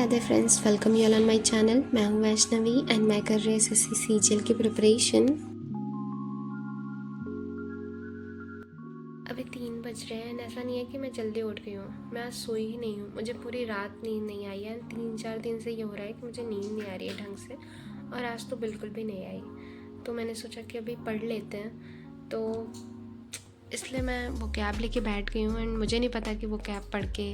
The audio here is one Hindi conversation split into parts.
Radhe friends, welcome you all on my channel. मैं हूं वैष्णवी एंड मैं कर रही हूँ एसएससी सीजीएल की प्रिपरेशन। अभी 3 बज रहे हैं। ऐसा नहीं है कि मैं जल्दी उठ गई हूँ, मैं आज सोई ही नहीं हूँ। मुझे पूरी रात नींद नहीं आई है। 3-4 दिन से ये हो रहा है कि मुझे नींद नहीं आ रही है ढंग से, और आज तो बिल्कुल भी नहीं आई। तो मैंने सोचा कि अभी पढ़ लेते हैं, तो इसलिए मैं वो कैब लेके बैठ गई हूँ। एंड मुझे नहीं पता कि वो कैब पढ़ के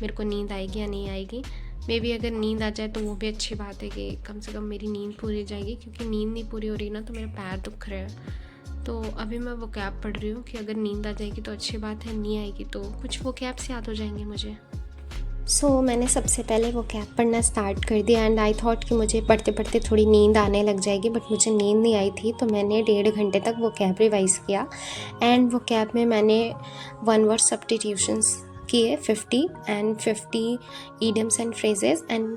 मेरे को नींद आएगी या नहीं आएगी। मे बी अगर नींद आ जाए तो वो भी अच्छी बात है कि कम से कम मेरी नींद पूरी हो जाएगी, क्योंकि नींद नहीं पूरी हो रही ना तो मेरे पैर दुख रहे हैं। तो अभी मैं वो कैब पढ़ रही हूँ कि अगर नींद आ जाएगी तो अच्छी बात है, नहीं आएगी तो कुछ वो कैब्स याद हो जाएंगे मुझे। मैंने सबसे पहले वो कैब पढ़ना स्टार्ट कर दिया एंड आई थॉट कि मुझे पढ़ते पढ़ते थोड़ी नींद आने लग जाएगी, बट मुझे नींद नहीं आई थी। तो मैंने 1.5 घंटे तक वो कैब रिवाइज़ किया एंड वो कैब में मैंने 1 वर्ड सब्स्टिट्यूशंस किए 50 and 50 idioms and phrases and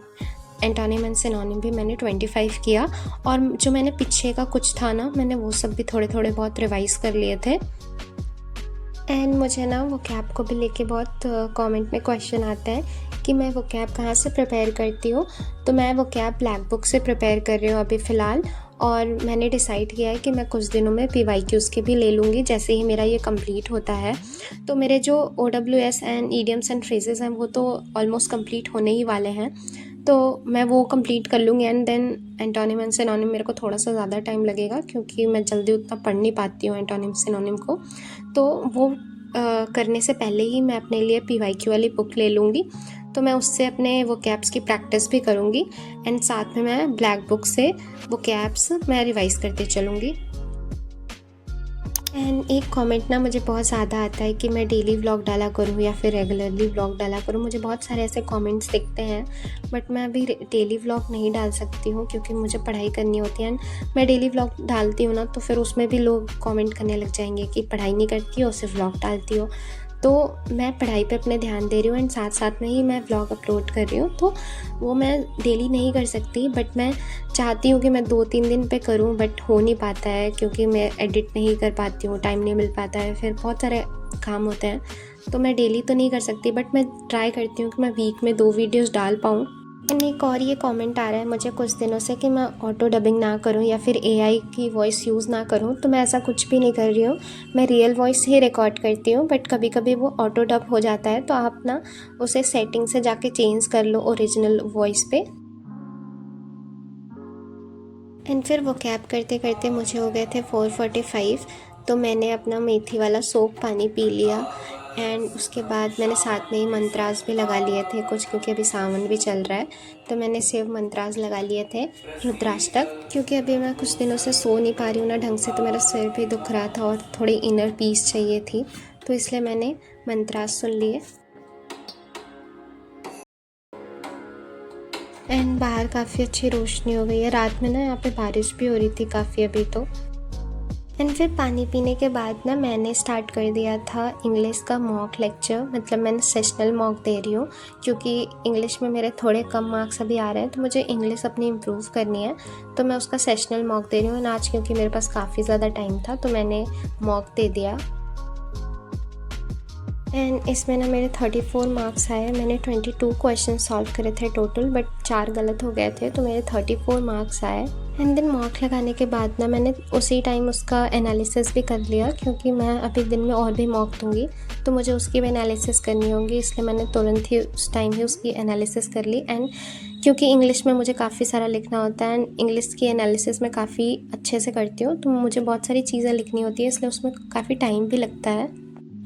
antonym and synonym भी मैंने 25 किया। और जो मैंने पीछे का कुछ था ना, मैंने वो सब भी थोड़े थोड़े बहुत रिवाइज़ कर लिए थे। एंड मुझे ना वो कैब को भी लेके बहुत कमेंट में क्वेश्चन आता है कि मैं वो कैब कहाँ से प्रिपेयर करती हूँ। तो मैं वो कैब ब्लैक बुक से प्रिपेयर कर रही हूँ अभी फ़िलहाल, और मैंने डिसाइड किया है कि मैं कुछ दिनों में PYQs के भी ले लूँगी जैसे ही मेरा ये कंप्लीट होता है। तो मेरे जो OWS and idioms and phrases हैं वो तो ऑलमोस्ट कंप्लीट होने ही वाले हैं, तो मैं वो कंप्लीट कर लूँगी। And then antonym and synonym मेरे को थोड़ा सा ज़्यादा टाइम लगेगा, क्योंकि मैं जल्दी उतना पढ़ नहीं पाती हूँ एंटोनिम सिनोनिम को। तो वो करने से पहले ही मैं अपने लिए PYQ वाली बुक ले लूँगी, तो मैं उससे अपने वो कैब्स की प्रैक्टिस भी करूँगी एंड साथ में मैं ब्लैक बुक से वो कैब्स मैं रिवाइज़ करते चलूँगी। एंड एक कमेंट ना मुझे बहुत ज़्यादा आता है कि मैं डेली व्लॉग डाला करूँ या फिर रेगुलरली व्लॉग डाला करूँ। मुझे बहुत सारे ऐसे कमेंट्स दिखते हैं, बट मैं अभी डेली व्लॉग नहीं डाल सकती हूँ क्योंकि मुझे पढ़ाई करनी होती है। एंड मैं डेली व्लॉग डालती हूँ ना तो फिर उसमें भी लोग कमेंट करने लग जाएंगे कि पढ़ाई नहीं करती हो, सिर्फ व्लॉग डालती हो। तो मैं पढ़ाई पे अपने ध्यान दे रही हूँ एंड साथ साथ में ही मैं व्लॉग अपलोड कर रही हूँ, तो वो मैं डेली नहीं कर सकती। बट मैं चाहती हूँ कि मैं 2-3 दिन पे करूँ, बट हो नहीं पाता है क्योंकि मैं एडिट नहीं कर पाती हूँ, टाइम नहीं मिल पाता है, फिर बहुत सारे काम होते हैं। तो मैं डेली तो नहीं कर सकती, बट मैं ट्राई करती हूँ कि मैं वीक में 2 वीडियोज़ डाल पाऊँ। एंड एक और ये कमेंट आ रहा है मुझे कुछ दिनों से कि मैं ऑटो डबिंग ना करूं या फिर AI की वॉइस यूज़ ना करूं। तो मैं ऐसा कुछ भी नहीं कर रही हूँ, मैं रियल वॉइस ही रिकॉर्ड करती हूँ, बट कभी कभी वो ऑटो डब हो जाता है, तो आप ना उसे सेटिंग से जाके चेंज कर लो ओरिजिनल वॉइस पे। एंड फिर वो कैब करते करते मुझे हो गए थे 4:45, तो मैंने अपना मेथी वाला सोप पानी पी लिया एंड उसके बाद मैंने साथ में ही मंत्रास भी लगा लिए थे कुछ, क्योंकि अभी सावन भी चल रहा है। तो मैंने शिव मंत्रास लगा लिए थे रुद्राष्टक, क्योंकि अभी मैं कुछ दिनों से सो नहीं पा रही हूँ ना ढंग से, तो मेरा सिर भी दुख रहा था और थोड़ी इनर पीस चाहिए थी, तो इसलिए मैंने मंत्रास सुन लिए। एंड बाहर काफ़ी अच्छी रोशनी हो गई है। रात में ना यहाँ पे बारिश भी हो रही थी काफ़ी अभी तो। एंड फिर पानी पीने के बाद ना मैंने स्टार्ट कर दिया था इंग्लिश का मॉक लेक्चर, मतलब मैंने सेशनल मॉक दे रही हूँ क्योंकि इंग्लिश में मेरे थोड़े कम मार्क्स अभी आ रहे हैं, तो मुझे इंग्लिश अपनी इम्प्रूव करनी है, तो मैं उसका सेशनल मॉक दे रही हूँ। आज क्योंकि मेरे पास काफ़ी ज़्यादा टाइम था तो मैंने मॉक दे दिया। एंड इसमें ना मेरे 34 मार्क्स आए। मैंने 22 क्वेश्चन सॉल्व करे थे टोटल, बट 4 गलत हो गए थे, तो मेरे 34 मार्क्स आए। एंड देन मॉक लगाने के बाद ना मैंने उसी टाइम उसका एनालिसिस भी कर लिया, क्योंकि मैं अभी दिन में और भी मॉक दूँगी तो मुझे उसकी भी एनालिसिस करनी होगी, इसलिए मैंने तुरंत ही उस टाइम ही उसकी एनालिसिस कर ली। एंड क्योंकि इंग्लिश में मुझे काफ़ी सारा लिखना होता है एंड इंग्लिश की एनालिसिस मैं काफ़ी अच्छे से करती हूँ, तो मुझे बहुत सारी चीज़ें लिखनी होती है, इसलिए उसमें काफ़ी टाइम भी लगता है।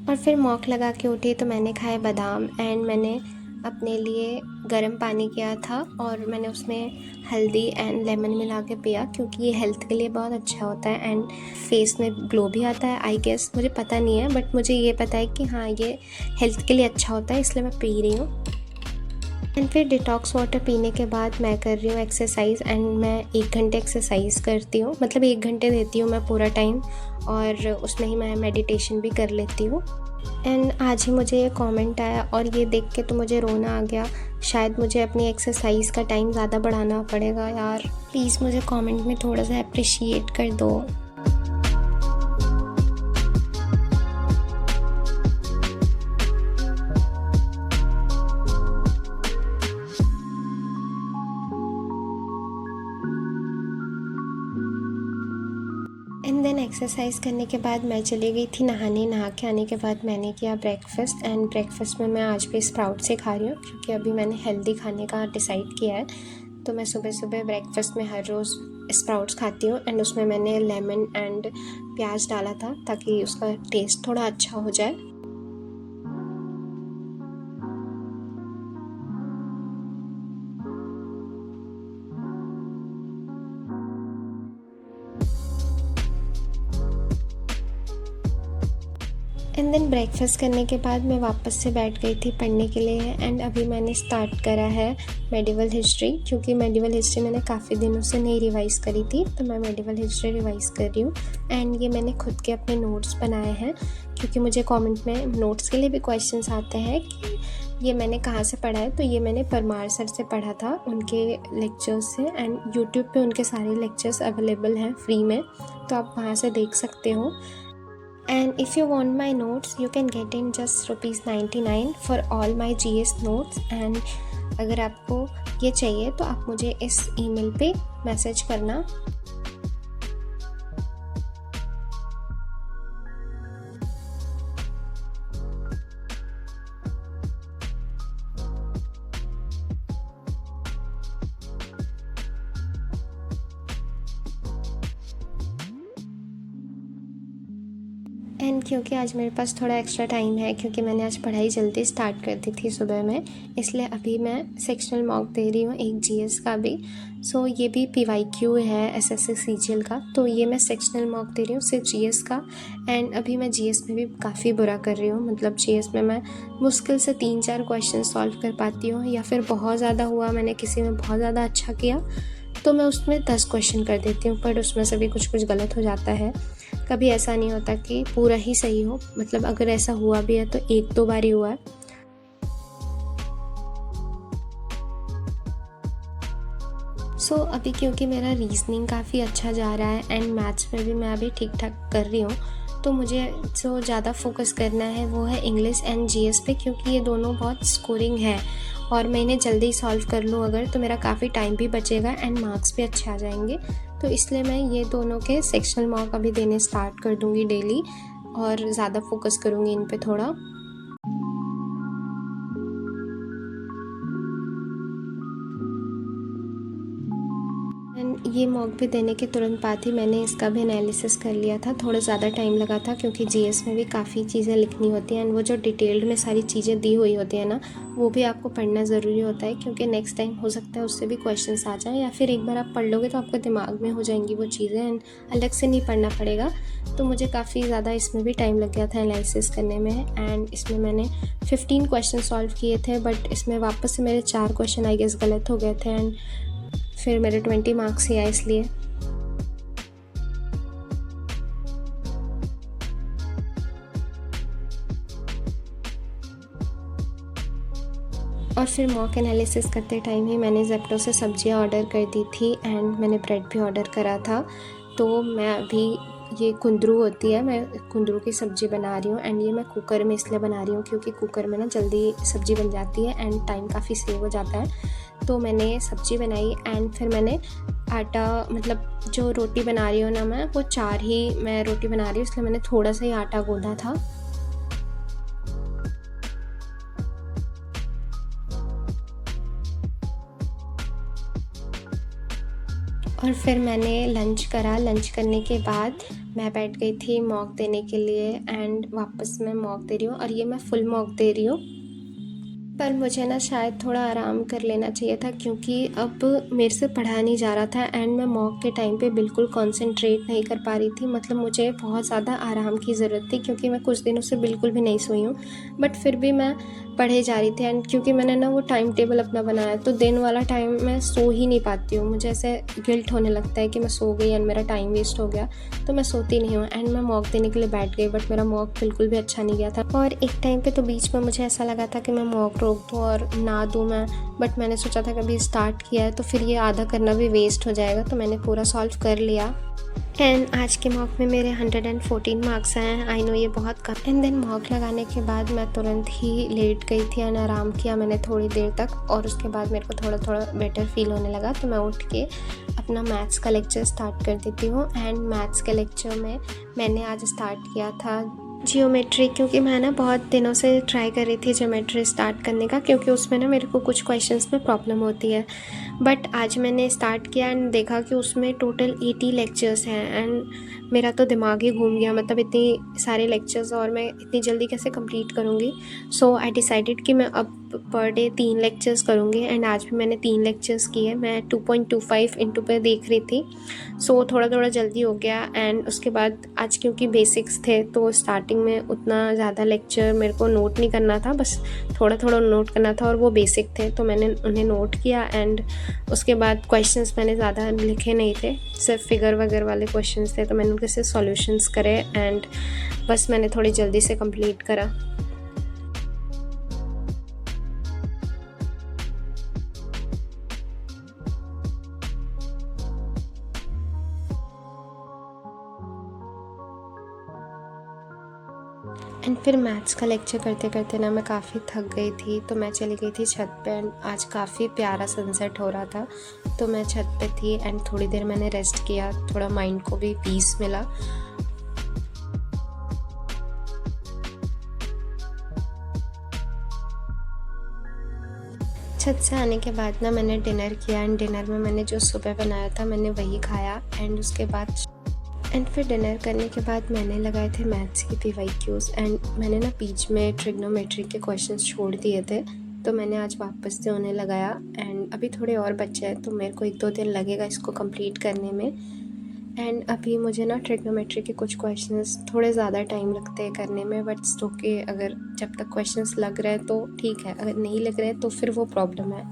और फिर मॉक लगा के उठी तो मैंने खाए बादाम एंड मैंने अपने लिए गर्म पानी किया था और मैंने उसमें हल्दी एंड लेमन मिला के पिया, क्योंकि ये हेल्थ के लिए बहुत अच्छा होता है एंड फेस में ग्लो भी आता है आई गेस, मुझे पता नहीं है, बट मुझे ये पता है कि हाँ ये हेल्थ के लिए अच्छा होता है, इसलिए मैं पी रही हूँ। एंड फिर डिटॉक्स वाटर पीने के बाद मैं कर रही हूँ एक्सरसाइज एंड मैं 1 घंटे एक्सरसाइज करती हूँ, मतलब 1 घंटे देती हूँ मैं पूरा टाइम, और उसमें ही मैं मेडिटेशन भी कर लेती हूँ। एंड आज ही मुझे ये कमेंट आया और ये देख के तो मुझे रोना आ गया। शायद मुझे अपनी एक्सरसाइज का टाइम ज़्यादा बढ़ाना पड़ेगा यार, प्लीज़ मुझे कमेंट में थोड़ा सा अप्रिशिएट कर दो। एंड देन एक्सरसाइज करने के बाद मैं चली गई थी नहाने। नहा के आने के बाद मैंने किया ब्रेकफास्ट, एंड ब्रेकफास्ट में मैं आज भी स्प्राउट से खा रही हूँ क्योंकि अभी मैंने हेल्दी खाने का डिसाइड किया है। तो मैं सुबह सुबह ब्रेकफास्ट में हर रोज़ स्प्राउट्स खाती हूँ, एंड उसमें मैंने लेमन एंड प्याज डाला था ताकि उसका टेस्ट थोड़ा अच्छा हो जाए। एंड देन ब्रेकफास्ट करने के बाद मैं वापस से बैठ गई थी पढ़ने के लिए। एंड अभी मैंने स्टार्ट करा है मेडिवल हिस्ट्री, क्योंकि मेडिवल हिस्ट्री मैंने काफ़ी दिनों से नहीं रिवाइज़ करी थी, तो मैं मेडिवल हिस्ट्री रिवाइज़ कर रही हूँ। एंड ये मैंने खुद के अपने नोट्स बनाए हैं, क्योंकि मुझे कमेंट में नोट्स के लिए भी क्वेश्चंस आते हैं कि ये मैंने कहाँ से पढ़ा है। तो ये मैंने परमार सर से पढ़ा था, उनके लेक्चर्स से, एंड यूट्यूब पे उनके सारे लेक्चर्स अवेलेबल हैं फ्री में, तो आप वहाँ से देख सकते हो। And if you want my notes, you can get in just ₹99 for all my GS notes. And अगर आपको ये चाहिए तो आप मुझे इस ईमेल पे मैसेज करना। एंड क्योंकि आज मेरे पास थोड़ा एक्स्ट्रा टाइम है, क्योंकि मैंने आज पढ़ाई जल्दी स्टार्ट कर दी थी सुबह में, इसलिए अभी मैं सेक्शनल मॉक दे रही हूँ एक जीएस का भी। सो ये भी पीवाईक्यू है एसएससी सीजीएल का, तो ये मैं सेक्शनल मॉक दे रही हूँ सिर्फ जीएस का। एंड अभी मैं जीएस में भी काफ़ी बुरा कर रही हूँ, मतलब जीएस में मैं मुश्किल से 3-4 क्वेश्चन सॉल्व कर पाती हूँ, या फिर बहुत ज़्यादा हुआ, मैंने किसी में बहुत ज़्यादा अच्छा किया तो मैं उसमें 10 क्वेश्चन कर देती हूँ, पर उसमें से भी कुछ कुछ गलत हो जाता है। कभी ऐसा नहीं होता कि पूरा ही सही हो, मतलब अगर ऐसा हुआ भी है तो 1-2 बार ही हुआ है। अभी क्योंकि मेरा रीजनिंग काफ़ी अच्छा जा रहा है एंड मैथ्स में भी मैं अभी ठीक ठाक कर रही हूँ, तो मुझे जो ज़्यादा फोकस करना है वो है इंग्लिश एंड जीएस पे, क्योंकि ये दोनों बहुत स्कोरिंग है और मैं इन्हें जल्दी सॉल्व कर लूँ अगर, तो मेरा काफ़ी टाइम भी बचेगा एंड मार्क्स भी अच्छे आ जाएंगे। तो इसलिए मैं ये दोनों के सेक्शनल मॉक अभी देने स्टार्ट कर दूँगी डेली, और ज़्यादा फोकस करूँगी इन पे थोड़ा। ये मॉक भी देने के तुरंत बाद ही मैंने इसका भी एनालिसिस कर लिया था। थोड़ा ज़्यादा टाइम लगा था क्योंकि जीएस में भी काफ़ी चीज़ें लिखनी होती हैं, एंड वो जो डिटेल्ड में सारी चीज़ें दी हुई होती हैं ना, वो भी आपको पढ़ना ज़रूरी होता है, क्योंकि नेक्स्ट टाइम हो सकता है उससे भी क्वेश्चंस आ जाएँ, या फिर एक बार आप पढ़ लोगे तो आपके दिमाग में हो जाएंगी वो चीज़ें एंड अलग से नहीं पढ़ना पड़ेगा। तो मुझे काफ़ी ज़्यादा इसमें भी टाइम लग गया था एनालिसिस करने में, एंड इसमें मैंने 15 क्वेश्चन सॉल्व किए थे, बट इसमें वापस से मेरे 4 क्वेश्चन आई गेस गलत हो गए थे, एंड फिर मेरे 20 मार्क्स ही आए इसलिए। और फिर मॉक एनालिसिस करते टाइम ही मैंने ज़ेप्टो से सब्जियां ऑर्डर कर दी थी, एंड मैंने ब्रेड भी ऑर्डर करा था। तो मैं अभी ये कुंदरू होती है, मैं कुंदरू की सब्ज़ी बना रही हूँ, एंड ये मैं कुकर में इसलिए बना रही हूँ क्योंकि कुकर में ना जल्दी सब्ज़ी बन जाती है एंड टाइम काफ़ी सेव हो जाता है। तो मैंने सब्ज़ी बनाई एंड फिर मैंने आटा, मतलब जो रोटी बना रही हूँ ना मैं, वो 4 ही मैं रोटी बना रही हूँ, इसलिए मैंने थोड़ा सा ही आटा गूंदा था। और फिर मैंने लंच करा। लंच करने के बाद मैं बैठ गई थी मॉक देने के लिए, एंड वापस मैं मॉक दे रही हूँ, और ये मैं फुल मॉक दे रही हूँ। पर मुझे ना शायद थोड़ा आराम कर लेना चाहिए था, क्योंकि अब मेरे से पढ़ा नहीं जा रहा था एंड मैं मॉक के टाइम पे बिल्कुल कंसंट्रेट नहीं कर पा रही थी। मतलब मुझे बहुत ज़्यादा आराम की ज़रूरत थी, क्योंकि मैं कुछ दिनों से बिल्कुल भी नहीं सोई हूँ, बट फिर भी मैं पढ़े जा रही थी। एंड क्योंकि मैंने ना वो टाइम टेबल अपना बनाया, तो दिन वाला टाइम मैं सो ही नहीं पाती हूँ। मुझे ऐसे गिल्ट होने लगता है कि मैं सो गई एंड मेरा टाइम वेस्ट हो गया, तो मैं सोती नहीं हूँ। एंड मैं मॉक देने के लिए बैठ गई, बट मेरा मॉक बिल्कुल भी अच्छा नहीं गया था। और एक टाइम पे तो बीच में मुझे ऐसा लगा था कि मैं मॉक रोक दूँ और ना दूँ मैं, बट मैंने सोचा था कि अभी स्टार्ट किया है तो फिर ये आधा करना भी वेस्ट हो जाएगा, तो मैंने पूरा सॉल्व कर लिया। एंड आज के मॉक में मेरे 114 मार्क्स हैं। आई नो ये बहुत कम। एंड देन मॉक लगाने के बाद मैं तुरंत ही लेट गई थी एंड आराम किया मैंने थोड़ी देर तक, और उसके बाद मेरे को थोड़ा थोड़ा बेटर फील होने लगा, तो मैं उठ के अपना मैथ्स का लेक्चर स्टार्ट कर देती हूँ। एंड मैथ्स के लेक्चर में मैंने आज स्टार्ट किया था जियोमेट्री, क्योंकि मैं ना बहुत दिनों से ट्राई कर रही थी जियोमेट्री स्टार्ट करने का, क्योंकि उसमें ना मेरे को कुछ क्वेश्चंस में प्रॉब्लम होती है। बट आज मैंने स्टार्ट किया एंड देखा कि उसमें टोटल 80 लेक्चर्स हैं एंड मेरा तो दिमाग ही घूम गया, मतलब इतनी सारे लेक्चर्स और मैं इतनी जल्दी कैसे कंप्लीट करूँगी। सो आई डिसाइडेड कि मैं अब पर डे 3 लेक्चर्स करूँगी। एंड आज भी मैंने 3 लेक्चर्स किए। मैं 2.25 इंटू पे देख रही थी, सो थोड़ा थोड़ा जल्दी हो गया। एंड उसके बाद आज क्योंकि बेसिक्स थे तो स्टार्टिंग में उतना ज़्यादा लेक्चर मेरे को नोट नहीं करना था, बस थोड़ा थोड़ा नोट करना था, और वो बेसिक थे तो मैंने उन्हें नोट किया। एंड उसके बाद क्वेश्चंस मैंने ज़्यादा लिखे नहीं थे, सिर्फ फिगर वगैरह वाले क्वेश्चंस थे, तो मैंने उनके सिर्फ सॉल्यूशंस करे एंड बस मैंने थोड़ी जल्दी से कंप्लीट करा। एंड फिर मैथ्स का लेक्चर करते करते ना मैं काफ़ी थक गई थी, तो मैं चली गई थी छत पे। एंड आज काफ़ी प्यारा सनसेट हो रहा था, तो मैं छत पे थी एंड थोड़ी देर मैंने रेस्ट किया, थोड़ा माइंड को भी पीस मिला। छत से आने के बाद ना मैंने डिनर किया एंड डिनर में मैंने जो सुबह बनाया था मैंने वही खाया। एंड उसके बाद फिर डिनर करने के बाद मैंने लगाए थे मैथ्स की PYQs। एंड मैंने ना बीच में ट्रिग्नोमेट्री के क्वेश्चंस छोड़ दिए थे, तो मैंने आज वापस से उन्हें लगाया। एंड अभी थोड़े और बच्चे हैं, तो मेरे को 1-2 दिन लगेगा इसको कंप्लीट करने में। एंड अभी मुझे ना ट्रिग्नोमेट्री के कुछ क्वेश्चंस थोड़े ज़्यादा टाइम लगते हैं करने में, बट ओके, अगर जब तक क्वेश्चंस लग रहे हैं तो ठीक है, अगर नहीं लग रहे तो फिर वो प्रॉब्लम है।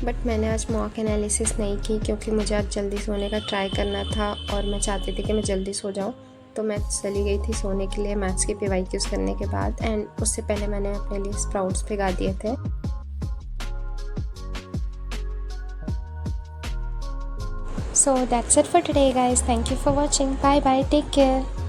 बट मैंने आज मॉक एनालिसिस नहीं की, क्योंकि मुझे आज जल्दी सोने का ट्राई करना था और मैं चाहती थी कि मैं जल्दी सो जाऊँ, तो मैं चली गई थी सोने के लिए मैथ्स के PYQs करने के बाद। एंड उससे पहले मैंने अपने लिए स्प्राउट्स भिगा दिए थे। So that's it for today guys, thank you for watching, bye bye, take care.